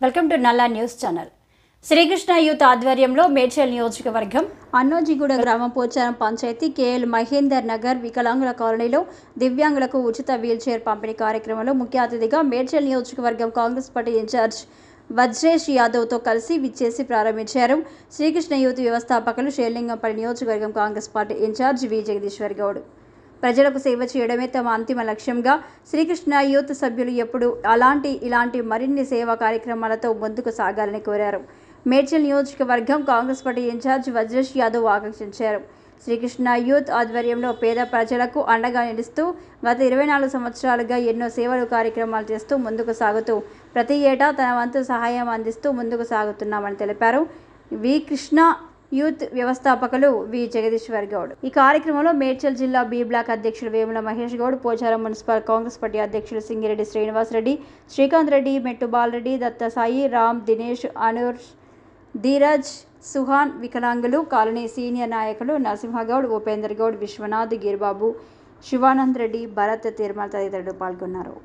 Welcome to నల్లా news channel. Srikrishna youth ఆధ్వర్యంలో మేడ్చల్ నియోజకవర్గం అన్నోజిగూడ గ్రామం పోచారం పంచాయతీ కేఎల్ మహేందర్ నగర్ వికలాంగుల కాలనీలో దివ్యాంగులకు ఉచిత వీల్చైర్ పంపిణీ కార్యక్రమంలో ముఖ్య అతిథిగా మేడ్చల్ నియోజకవర్గం కాంగ్రెస్ పార్టీ ఇన్ఛార్జ్ వజ్రేష్ యాదవ్తో కలిసి విచ్చేసి ప్రారంభించారు. శ్రీకృష్ణ యూత్ వ్యవస్థాపకులు షేర్లింగంపల్లి నియోజకవర్గం కాంగ్రెస్ పార్టీ ఇన్ఛార్జ్ వి జగదీశ్వర్ గౌడ్. ప్రజలకు సేవ చేయడమే తమ అంతిమ లక్ష్యంగా శ్రీకృష్ణ యూత్ సభ్యులు ఎప్పుడు ఇలాంటి మరిన్ని సేవా కార్యక్రమాలతో ముందుకు సాగాలని కోరారు. మేడ్చల్ నియోజకవర్గం కాంగ్రెస్ పార్టీ ఇన్ఛార్జ్ వజ్రేష్ యాదవ్ ఆకాంక్షించారు. శ్రీకృష్ణ యూత్ ఆధ్వర్యంలో పేద ప్రజలకు అండగా నిలుస్తూ గత 24 సంవత్సరాలుగా ఎన్నో సేవలు కార్యక్రమాలు చేస్తూ ముందుకు సాగుతూ ప్రతి ఏటా తన వంతు సహాయం అందిస్తూ ముందుకు సాగుతున్నామని తెలిపారు. వి కృష్ణ యూత్ వ్యవస్థాపకులు వి జగదీశ్వర్ గౌడ్. ఈ కార్యక్రమంలో మేడ్చల్ జిల్లా బి బ్లాక్ అధ్యక్షుడు వేముల మహేష్ గౌడ్, పోచారం మున్సిపల్ కాంగ్రెస్ పార్టీ అధ్యక్షులు సింగిరెడ్డి శ్రీనివాస్ రెడ్డి, శ్రీకాంత్ రెడ్డి, మెట్టు బాలరెడ్డి, దత్త సాయి, రామ్, దినేష్, అనూర్, ధీరజ్, సుహాన్, వికలాంగులు కాలనీ సీనియర్ నాయకులు నరసింహగౌడ్, ఉపేందర్ గౌడ్, విశ్వనాథ్, గిరిబాబు, శివానంద్ రెడ్డి, భరత్, తిరుమల తదితరులు పాల్గొన్నారు.